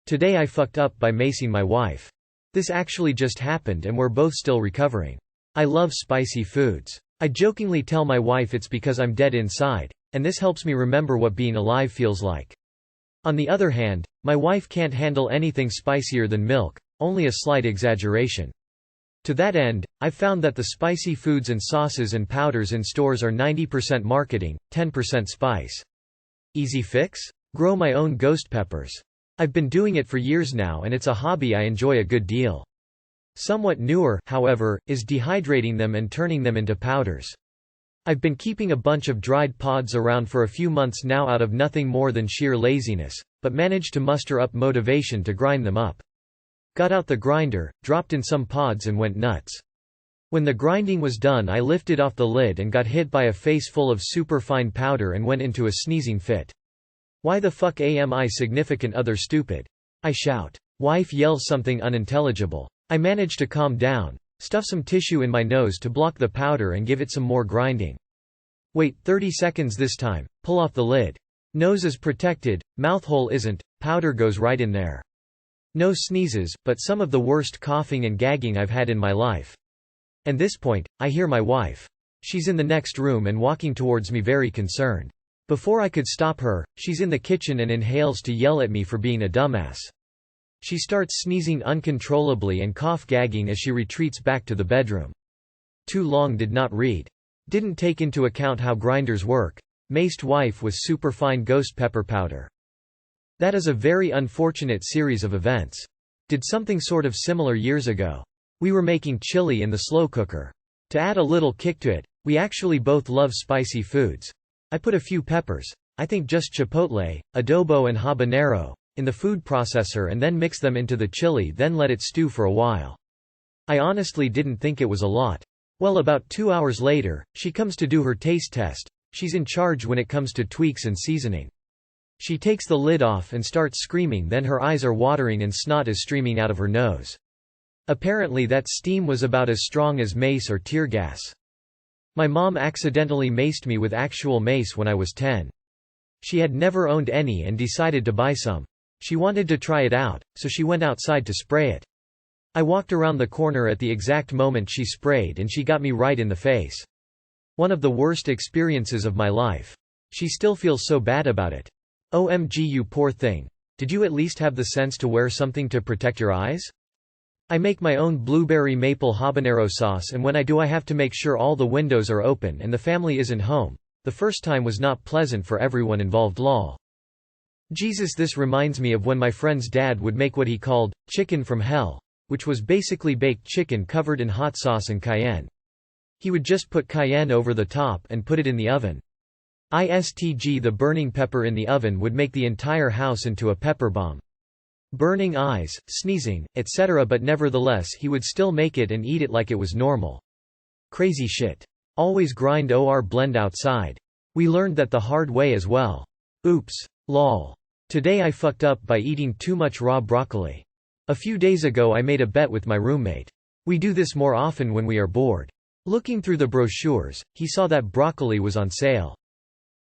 Today I fucked up by macing my wife. This actually just happened and we're both still recovering. I love spicy foods. I jokingly tell my wife it's because I'm dead inside, and this helps me remember what being alive feels like. On the other hand, my wife can't handle anything spicier than milk, only a slight exaggeration. To that end, I've found that the spicy foods and sauces and powders in stores are 90% marketing, 10% spice. Easy fix? Grow my own ghost peppers. I've been doing it for years now and it's a hobby I enjoy a good deal. Somewhat newer, however, is dehydrating them and turning them into powders. I've been keeping a bunch of dried pods around for a few months now out of nothing more than sheer laziness, but managed to muster up motivation to grind them up. Got out the grinder, dropped in some pods and went nuts. When the grinding was done I lifted off the lid and got hit by a face full of superfine powder and went into a sneezing fit. "Why the fuck am I significant other stupid?" I shout. Wife yells something unintelligible. I manage to calm down, stuff some tissue in my nose to block the powder and give it some more grinding. Wait 30 seconds this time, pull off the lid. Nose is protected, mouth hole isn't, powder goes right in there. No sneezes, but some of the worst coughing and gagging I've had in my life. At this point, I hear my wife. She's in the next room and walking towards me very concerned. Before I could stop her, she's in the kitchen and inhales to yell at me for being a dumbass. She starts sneezing uncontrollably and gagging as she retreats back to the bedroom. Too long did not read. Didn't take into account how grinders work. Maced wife with superfine ghost pepper powder. That is a very unfortunate series of events. Did something sort of similar years ago. We were making chili in the slow cooker. To add a little kick to it, we actually both love spicy foods. I put a few peppers, I think just chipotle, adobo and habanero, in the food processor and then mix them into the chili, then let it stew for a while. I honestly didn't think it was a lot. Well, about 2 hours later, she comes to do her taste test. She's in charge when it comes to tweaks and seasoning. She takes the lid off and starts screaming, then her eyes are watering and snot is streaming out of her nose. Apparently that steam was about as strong as mace or tear gas. My mom accidentally maced me with actual mace when I was 10. She had never owned any and decided to buy some. She wanted to try it out, so she went outside to spray it. I walked around the corner at the exact moment she sprayed and she got me right in the face. One of the worst experiences of my life. She still feels so bad about it. OMG, you poor thing. Did you at least have the sense to wear something to protect your eyes? I make my own blueberry maple habanero sauce, and when I do I have to make sure all the windows are open and the family isn't home. The first time was not pleasant for everyone involved. Lol. Jesus, this reminds me of when my friend's dad would make what he called chicken from hell, which was basically baked chicken covered in hot sauce and cayenne. He would just put cayenne over the top and put it in the oven. The burning pepper in the oven would make the entire house into a pepper bomb. Burning eyes, sneezing, etc., but nevertheless he would still make it and eat it like it was normal. Crazy shit. Always grind or blend outside. We learned that the hard way as well. Oops. Lol. Today I fucked up by eating too much raw broccoli. A few days ago I made a bet with my roommate. We do this more often when we are bored. Looking through the brochures, he saw that broccoli was on sale.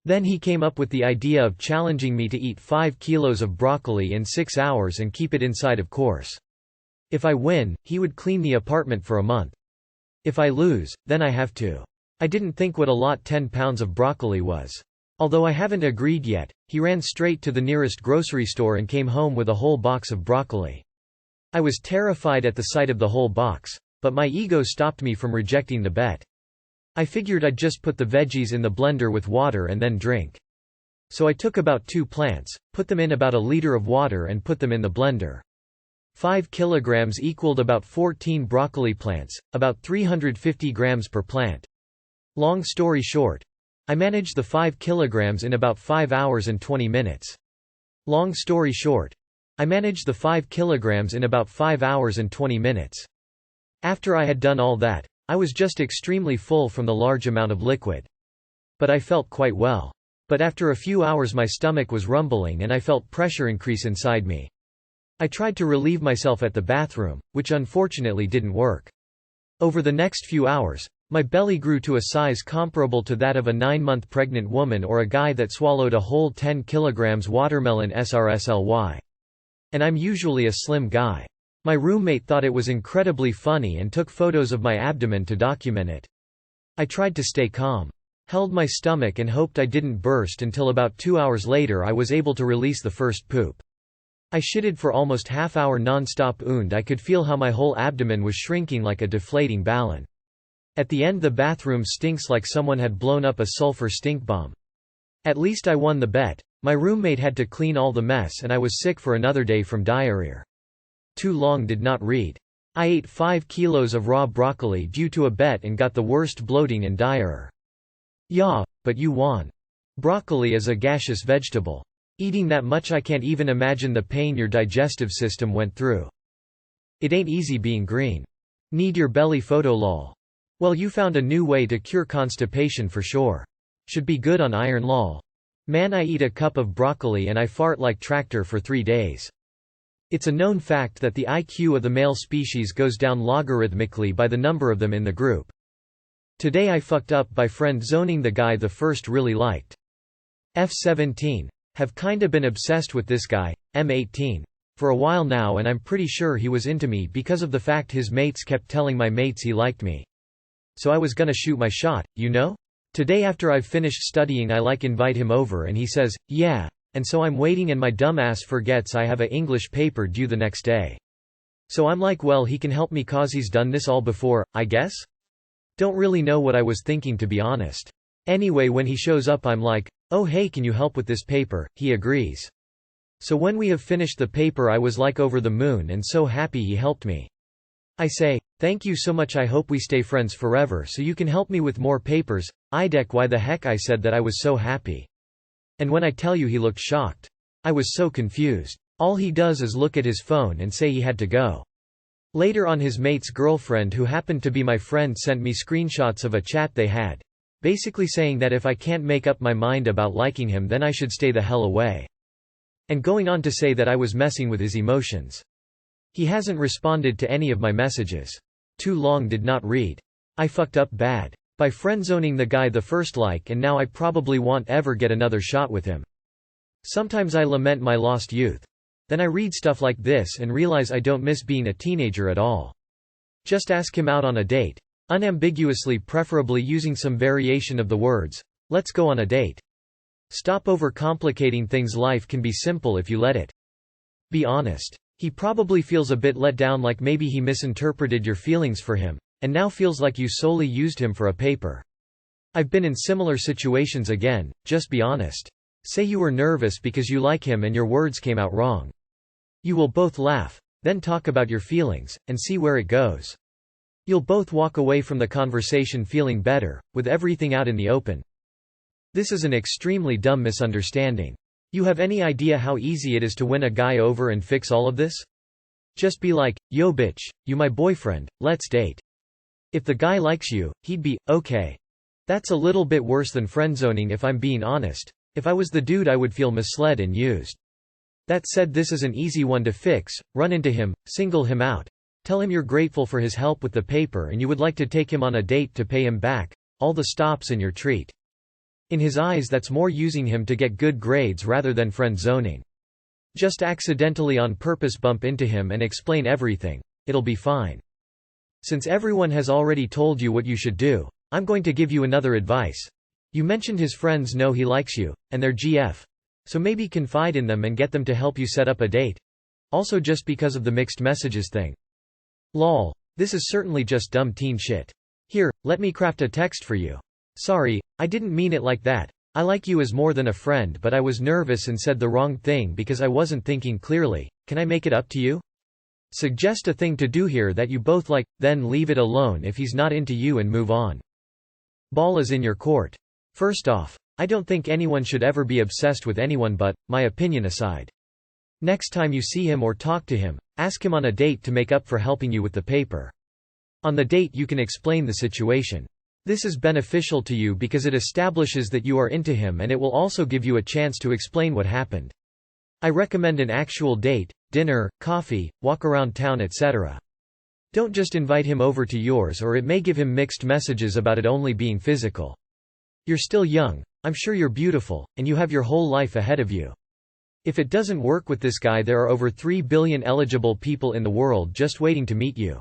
Then he came up with the idea of challenging me to eat 5 kilos of broccoli in 6 hours and keep it inside, of course. If I win, he would clean the apartment for a month. If I lose, then I have to. I didn't think what a lot 10 pounds of broccoli was. Although I haven't agreed yet, he ran straight to the nearest grocery store and came home with a whole box of broccoli. I was terrified at the sight of the whole box, but my ego stopped me from rejecting the bet. I figured I'd just put the veggies in the blender with water and then drink. So I took about 2 plants, put them in about a liter of water and put them in the blender. 5 kilograms equaled about 14 broccoli plants, about 350 grams per plant. Long story short, I managed the 5 kilograms in about 5 hours and 20 minutes. Long story short, I managed the 5 kilograms in about 5 hours and 20 minutes. After I had done all that, I was just extremely full from the large amount of liquid. But I felt quite well. But after a few hours my stomach was rumbling and I felt pressure increase inside me. I tried to relieve myself at the bathroom, which unfortunately didn't work. Over the next few hours, my belly grew to a size comparable to that of a 9-month pregnant woman or a guy that swallowed a whole 10 kilograms watermelon SRSLY. And I'm usually a slim guy. My roommate thought it was incredibly funny and took photos of my abdomen to document it. I tried to stay calm. Held my stomach and hoped I didn't burst until about 2 hours later I was able to release the first poop. I shitted for almost half-hour non-stop and I could feel how my whole abdomen was shrinking like a deflating balloon. At the end the bathroom stinks like someone had blown up a sulfur stink bomb. At least I won the bet. My roommate had to clean all the mess and I was sick for another day from diarrhea. Too long did not read. I ate 5 kilos of raw broccoli due to a bet and got the worst bloating and diarrhea. Yeah, but you won. Broccoli is a gaseous vegetable. Eating that much I can't even imagine the pain your digestive system went through. It ain't easy being green. Need your belly photo lol. Well, you found a new way to cure constipation for sure. Should be good on iron lol. Man, I eat a cup of broccoli and I fart like tractor for 3 days. It's a known fact that the IQ of the male species goes down logarithmically by the number of them in the group. Today I fucked up by friend zoning the guy the first really liked. F17. Have kinda been obsessed with this guy, M18. For a while now and I'm pretty sure he was into me because of the fact his mates kept telling my mates he liked me. So I was gonna shoot my shot, you know? Today after I've finished studying I invite him over and he says, yeah, and so I'm waiting and my dumb ass forgets I have a English paper due the next day. So I'm like, well, he can help me cause he's done this all before, I guess? Don't really know what I was thinking, to be honest. Anyway, when he shows up I'm like, oh hey, can you help with this paper? He agrees. So when we have finished the paper I was like over the moon and so happy he helped me. I say, thank you so much, I hope we stay friends forever so you can help me with more papers. Idek, why the heck I said that I was so happy. And when I tell you he looked shocked. I was so confused. All he does is look at his phone and say he had to go. Later on his mate's girlfriend, who happened to be my friend, sent me screenshots of a chat they had. Basically saying that if I can't make up my mind about liking him then I should stay the hell away. And going on to say that I was messing with his emotions. He hasn't responded to any of my messages. Too long did not read. I fucked up bad. By friendzoning the guy the first like, and now I probably won't ever get another shot with him. Sometimes I lament my lost youth. Then I read stuff like this and realize I don't miss being a teenager at all. Just ask him out on a date. Unambiguously, preferably using some variation of the words, let's go on a date. Stop overcomplicating things, life can be simple if you let it. Be honest. He probably feels a bit let down, like maybe he misinterpreted your feelings for him, and now feels like you solely used him for a paper. I've been in similar situations again, just be honest. Say you were nervous because you like him and your words came out wrong. You will both laugh, then talk about your feelings, and see where it goes. You'll both walk away from the conversation feeling better, with everything out in the open. This is an extremely dumb misunderstanding. You have any idea how easy it is to win a guy over and fix all of this? Just be like, yo bitch, you my boyfriend, let's date. If the guy likes you, he'd be, okay. That's a little bit worse than friendzoning if I'm being honest. If I was the dude I would feel misled and used. That said, this is an easy one to fix. Run into him, single him out. Tell him you're grateful for his help with the paper and you would like to take him on a date to pay him back. All the stops in your treat. In his eyes that's more using him to get good grades rather than friend zoning. Just accidentally on purpose bump into him and explain everything. It'll be fine. Since everyone has already told you what you should do, I'm going to give you another advice. You mentioned his friends know he likes you, and they're GF. So maybe confide in them and get them to help you set up a date. Also just because of the mixed messages thing. Lol. This is certainly just dumb teen shit. Here, let me craft a text for you. Sorry, I didn't mean it like that. I like you as more than a friend, but I was nervous and said the wrong thing because I wasn't thinking clearly. Can I make it up to you? Suggest a thing to do here that you both like, then leave it alone if he's not into you and move on. Ball is in your court. First off, I don't think anyone should ever be obsessed with anyone, but, my opinion aside. Next time you see him or talk to him, ask him on a date to make up for helping you with the paper. On the date you can explain the situation. This is beneficial to you because it establishes that you are into him and it will also give you a chance to explain what happened. I recommend an actual date, dinner, coffee, walk around town, etc. Don't just invite him over to yours or it may give him mixed messages about it only being physical. You're still young, I'm sure you're beautiful, and you have your whole life ahead of you. If it doesn't work with this guy, there are over 3 billion eligible people in the world just waiting to meet you.